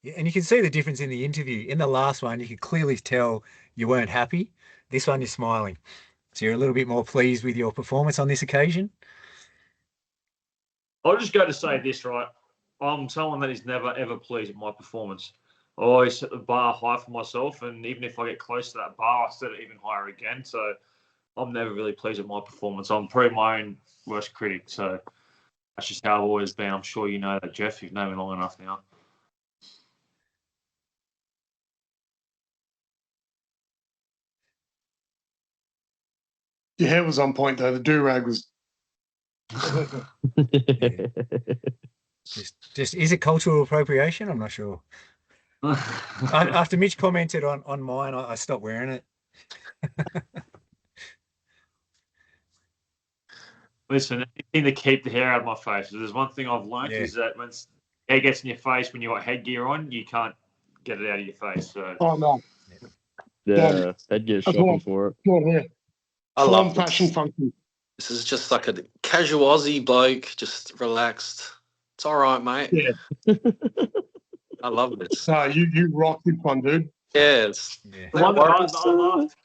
Yeah, and you can see the difference in the interview. In the last one, you could clearly tell you weren't happy. This one, you're smiling. So you're a little bit more pleased with your performance on this occasion? I'll just go to say this, right? I'm someone that is never, ever pleased with my performance. I always set the bar high for myself, and even if I get close to that bar, I set it even higher again. So I'm never really pleased with my performance. I'm probably my own worst critic. So that's just how I've always been. I'm sure you know that, Jeff. You've known me long enough now. Your hair was on point, though. The do-rag was... Just is it cultural appropriation? I'm not sure. After Mitch commented on mine, I stopped wearing it. Listen, anything to keep the hair out of my face. There's one thing I've learned Yeah. is that when hair gets in your face when you got headgear on, you can't get it out of your face. So Oh no, Yeah, headgear That's shocking what- for it. go on here. I Form, love fashion, this. function. This is just like a casual Aussie bloke, just relaxed. It's all right, mate. Yeah. I love this. You rock this one, dude. Yes. Yeah. the one that I laughed.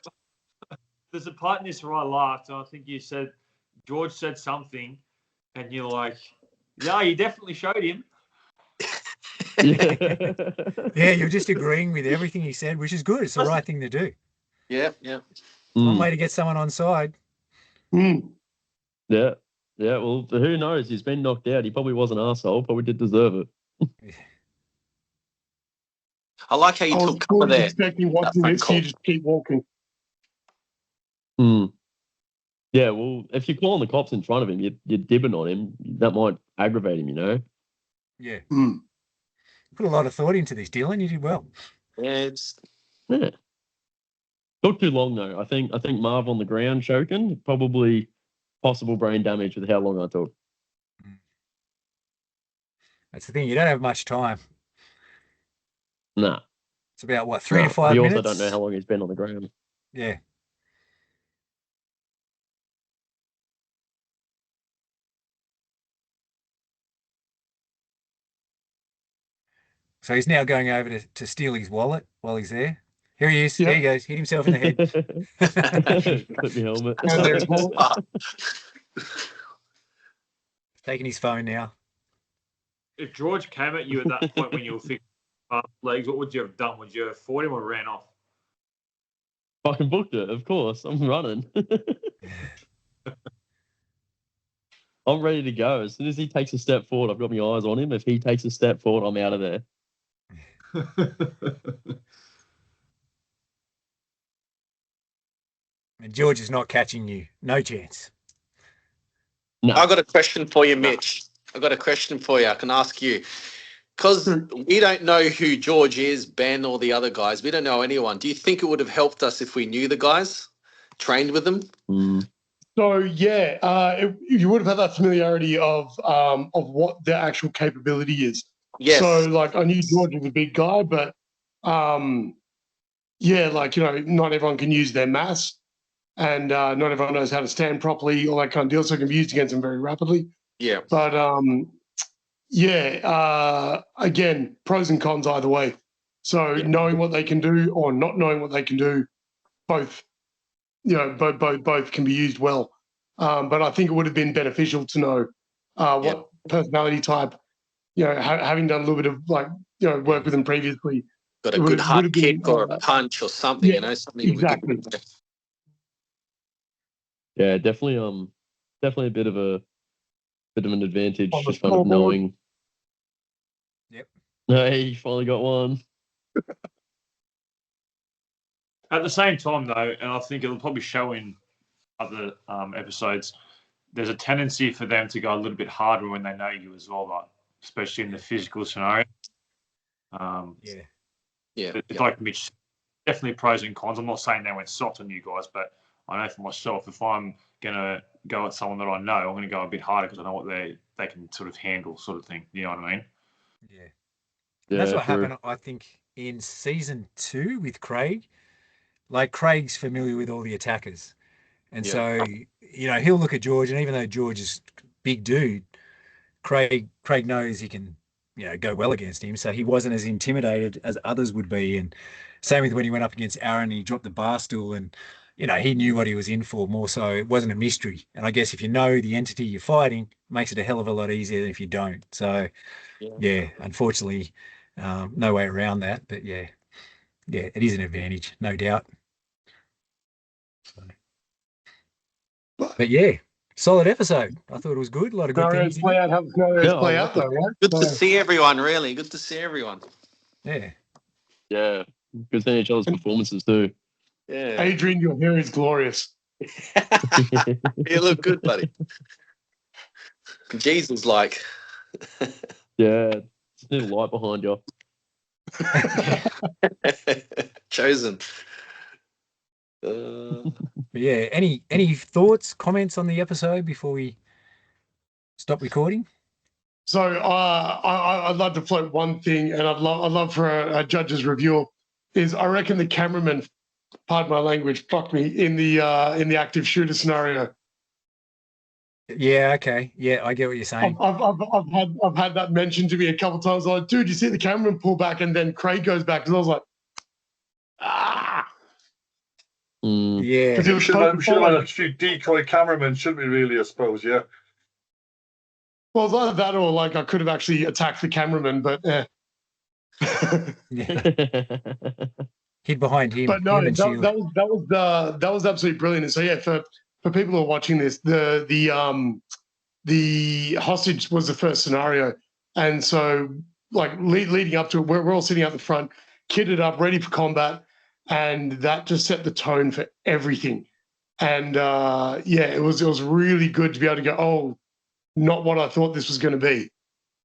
There's a part in this where I laughed, and I think you said George said something, and you're like, "Yeah, you definitely showed him." Yeah, you're just agreeing with everything he said, which is good. It's the right thing to do. Yeah, yeah. One way to get someone on side. Mm. Yeah. Yeah, well, who knows? He's been knocked out. He probably was an arsehole, probably did deserve it. I like how you I was took cover there. expecting watching That this, phone you just keep walking. Yeah, well, if you're calling the cops in front of him, you're dibbing on him. That might aggravate him, you know? Yeah. Mm. Put a lot of thought into this, Dylan. You did well. Yeah, it's Yeah. Took too long though. I think Marv on the ground choking, probably possible brain damage with how long I took. That's the thing. You don't have much time. Nah. It's about what, 3 to 5 We minutes? also don't know how long he's been on the ground. Yeah. So he's now going over to steal his wallet while he's there. Here he is. Yep. There he goes. Hit himself in the head. Put my helmet. And there's more. Taking his phone now. If George came at you at that point when you were fixing legs, what would you have done? Would you have fought him or ran off? Fucking booked it, of course. I'm running. I'm ready to go. As soon as he takes a step forward, I've got my eyes on him. If he takes a step forward, I'm out of there. And George is not catching you. No chance. No. I got a question for you, Mitch. I got a question for you. I can ask you. Because we don't know who George is, Ben, or the other guys. We don't know anyone. Do you think it would have helped us if we knew the guys, trained with them? So yeah, you would have had that familiarity of what their actual capability is. Yes. So like I knew George was a big guy, but yeah, like not everyone can use their mass, and not everyone knows how to stand properly, all that kind of deal. So it can be used against them very rapidly. Yeah. But again, pros and cons either way. So knowing what they can do or not knowing what they can do, both both can be used well. But I think it would have been beneficial to know what personality type, having done a little bit of work with them previously. Got a good hard kick or a punch or something, something exactly. we could. Yeah, definitely a bit of an advantage, On the just kind of scoreboard. knowing. Yep. Hey, you finally got one. At the same time, though, and I think it'll probably show in other episodes, there's a tendency for them to go a little bit harder when they know you as well, like, especially in the physical scenario. It's like Mitch, definitely pros and cons. I'm not saying they went soft on you guys, but I know for myself, if I'm going to go at someone that I know, I'm going to go a bit harder because I know what they can sort of handle, sort of thing. You know what I mean? Yeah. That's what true. happened, I think, in season 2 with Craig. Like, Craig's familiar with all the attackers. And so, he'll look at George, and even though George is a big dude, Craig knows he can, go well against him. So he wasn't as intimidated as others would be. And same with when he went up against Aaron, he dropped the bar stool and, he knew what he was in for more so. It wasn't a mystery. And I guess if you know the entity you're fighting, it makes it a hell of a lot easier than if you don't. So, unfortunately, no way around that. But it is an advantage, no doubt. So. But solid episode. I thought it was good. A lot of good things. Play out how the scenarios play out, though, right? Good to see everyone, really. Good to see everyone. Yeah. Yeah. Good seeing each other's performances too. Yeah. Adrian, your hair is glorious. You look good, buddy. Jesus, like. Yeah. Just need a light behind you. Chosen. But yeah, any thoughts, comments on the episode before we stop recording? So I'd like to float one thing, and I'd love for a judge's review. Is I reckon the cameraman, pardon my language, fucked me in the active shooter scenario. Yeah, okay. Yeah, I get what you're saying. I've had that mentioned to me a couple of times. I'm like, dude, you see the cameraman pull back, and then Craig goes back, and I was like, ah. Yeah. We should have had a few decoy cameramen, shouldn't we? Really, I suppose. Yeah. Well, it's either that or like I could have actually attacked the cameraman, but hid behind him. But no, him and that was absolutely brilliant. And so yeah, for people who are watching this, the hostage was the first scenario, and so like leading up to it, we're all sitting out the front, kitted up, ready for combat, and that just set the tone for everything. And yeah, it was really good to be able to go, oh, not what I thought this was going to be.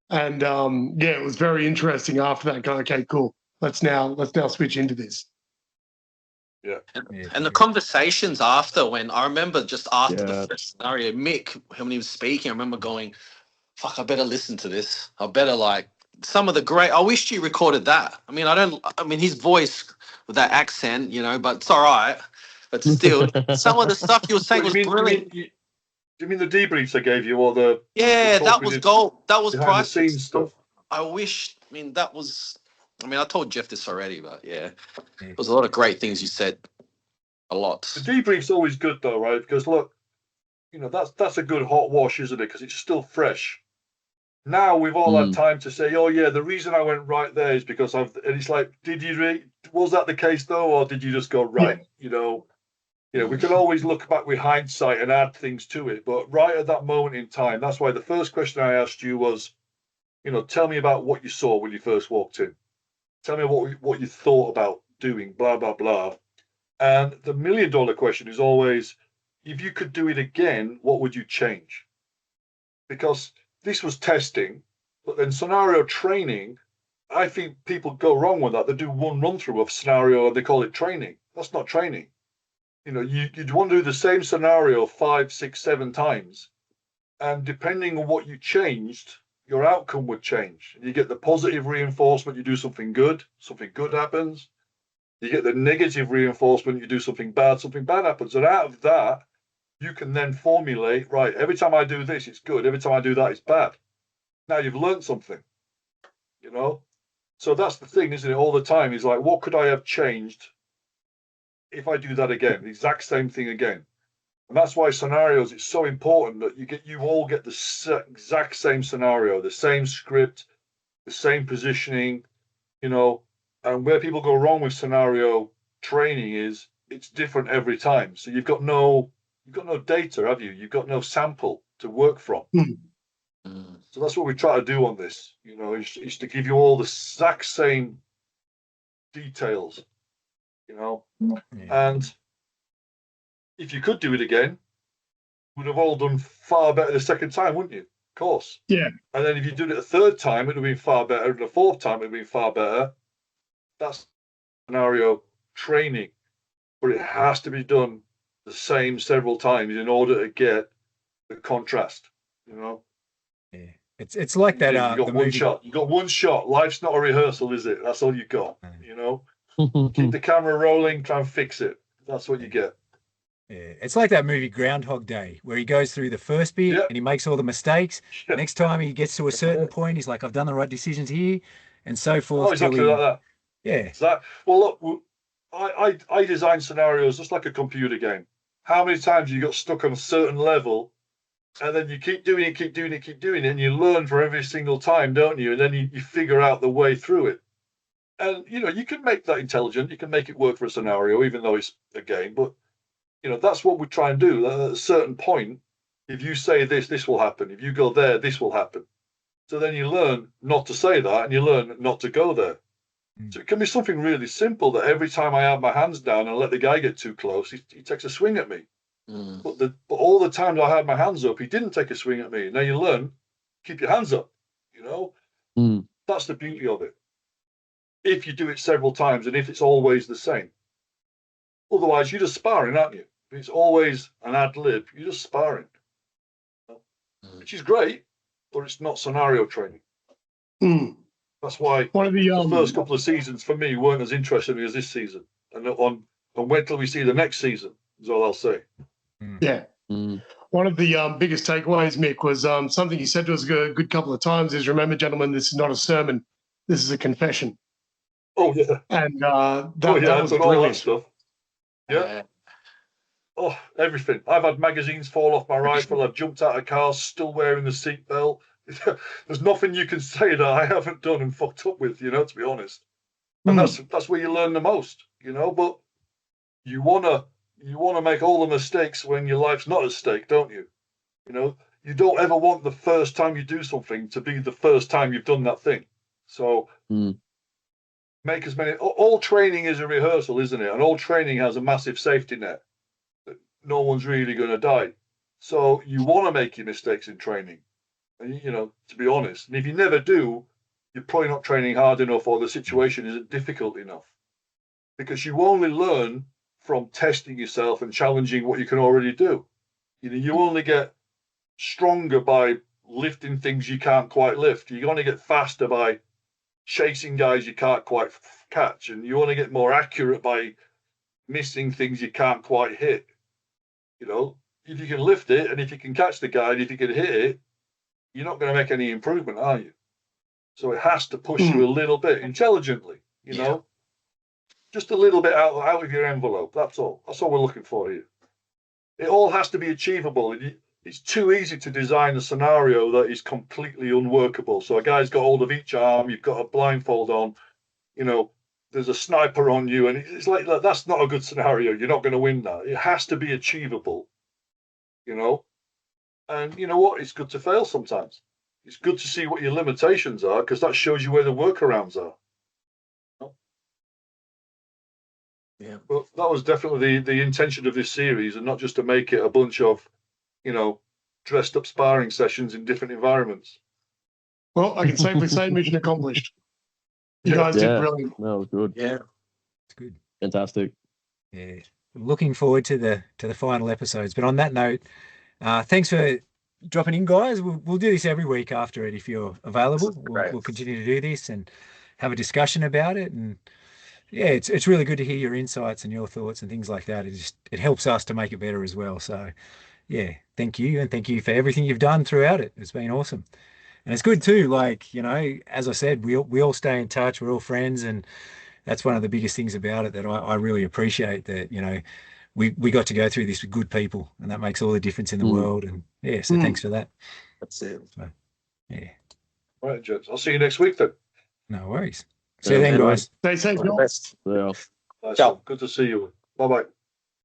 And yeah, it was very interesting after that. Go, okay, cool. Let's now switch into this. Yeah. And the conversations after, when I remember just after the first scenario, Mick, when he was speaking, I remember going, fuck, I better listen to this. I better like some of the great, I wish you recorded that. I mean, his voice with that accent, you know, but it's all right. But still, some of the stuff you were saying was brilliant. Do you mean the debriefs I gave you, or the? Yeah, that was gold. That was behind the priceless. scenes stuff. I wish. I mean, that was. I mean, I told Jeff this already, but yeah, there was a lot of great things you said. A lot. The debrief's always good though, right? Because look, you know, that's a good hot wash, isn't it? Because it's still fresh. Now we've all had time to say, oh yeah, the reason I went right there is because and it's like, was that the case though, or did you just go right? Yeah. You know, we can always look back with hindsight and add things to it, but right at that moment in time, that's why the first question I asked you was, you know, tell me about what you saw when you first walked in. Tell me what you thought about doing, blah, blah, blah. And the $1 million question is always, if you could do it again, what would you change? Because this was testing, but then scenario training, I think people go wrong with that. They do one run through of scenario and they call it training. That's not training. You know, you'd want to do the same scenario 5, 6, 7 times. And depending on what you changed, your outcome would change. You get the positive reinforcement, you do something good happens. You get the negative reinforcement, you do something bad happens. And out of that, you can then formulate, right, every time I do this, it's good. Every time I do that, it's bad. Now you've learned something, you know? So that's the thing, isn't it? All the time is like, what could I have changed if I do that again, the exact same thing again? And that's why scenarios, it's so important that you all get the exact same scenario, the same script, the same positioning, you know. And where people go wrong with scenario training is it's different every time. So you've got no data, have you? You've got no sample to work from. So that's what we try to do on this, you know, is to give you all the exact same details, you know. And if you could do it again, we'd have all done far better the second time, wouldn't you? Of course. Yeah. And then if you did it a third time, it would have been far better. And the fourth time, it would have been far better. That's scenario training. But it has to be done the same several times in order to get the contrast, you know? Yeah. It's like that. You got one shot. You got one shot. Life's not a rehearsal, is it? That's all you got, you know? Keep the camera rolling, try and fix it. That's what you get. Yeah, it's like that movie Groundhog Day, where he goes through the first bit and he makes all the mistakes. Next time he gets to a certain point, he's like, I've done the right decisions here, and so forth. Oh, exactly like that. Yeah. Well, look, I design scenarios just like a computer game. How many times you got stuck on a certain level, and then you keep doing it, and you learn for every single time, don't you? And then you figure out the way through it. And, you know, you can make that intelligent. You can make it work for a scenario, even though it's a game. But, you know, that's what we try and do. At a certain point, if you say this, this will happen. If you go there, this will happen. So then you learn not to say that, and you learn not to go there. So it can be something really simple that every time I have my hands down and let the guy get too close, he takes a swing at me. But all the times I had my hands up, he didn't take a swing at me. Now you learn, keep your hands up, you know? That's the beauty of it. if you do it several times and if it's always the same. Otherwise, you're just sparring, aren't you? If it's always an ad lib, you're just sparring, which is great, but it's not scenario training. That's why One of the first couple of seasons for me weren't as interesting as this season. And wait till we see the next season, is all I'll say. Yeah. One of the biggest takeaways, Mick, was something you said to us a good couple of times is, remember, gentlemen, this is not a sermon. This is a confession. Oh, yeah. And that was all brilliant. that stuff. Yeah. Oh, everything. I've had magazines fall off my rifle. I've jumped out of cars still wearing the seatbelt. There's nothing you can say that I haven't done and fucked up with, to be honest. And that's where you learn the most, but you wanna make all the mistakes when your life's not at stake, don't you? You don't ever want the first time you do something to be the first time you've done that thing. So make as many. All training is a rehearsal, isn't it? And all training has a massive safety net. No one's really going to die. So you want to make your mistakes in training, and to be honest. And if you never do, you're probably not training hard enough, or the situation isn't difficult enough. Because you only learn from testing yourself and challenging what you can already do. You only get stronger by lifting things you can't quite lift. You only get faster by chasing guys you can't quite catch, and you only get more accurate by missing things you can't quite hit. If you can lift it, and if you can catch the guy, and if you can hit it, you're not going to make any improvement, are you? So it has to push you a little bit intelligently, just a little bit out of your envelope. That's all. That's all we're looking for here. It all has to be achievable. It's too easy to design a scenario that is completely unworkable. So a guy's got hold of each arm, you've got a blindfold on, there's a sniper on you, and it's like, that's not a good scenario. You're not going to win that. It has to be achievable, And you know what? It's good to fail sometimes. It's good to see what your limitations are, because that shows you where the workarounds are. Yeah. But that was definitely the intention of this series, and not just to make it a bunch of, dressed up sparring sessions in different environments. Well, I can safely say mission accomplished. You guys did brilliant. That was good. Yeah. It's good. Fantastic. Yeah. Looking forward to the final episodes. But on that note, thanks for dropping in, guys. We'll do this every week after it if you're available. We'll continue to do this and have a discussion about it. And yeah, it's really good to hear your insights and your thoughts and things like that. It helps us to make it better as well. So yeah, thank you, and thank you for everything you've done throughout it. It's been awesome. And it's good too, as I said, we all stay in touch, we're all friends, and that's one of the biggest things about it that I really appreciate, that, we got to go through this with good people, and that makes all the difference in the world. And yeah, so thanks for that. That's it. So, yeah. All right, gents. I'll see you next week then. No worries. See you then, guys. Stay safe, All the y'all. best. Yeah. Nice Ciao. one. Good to see you. Bye-bye.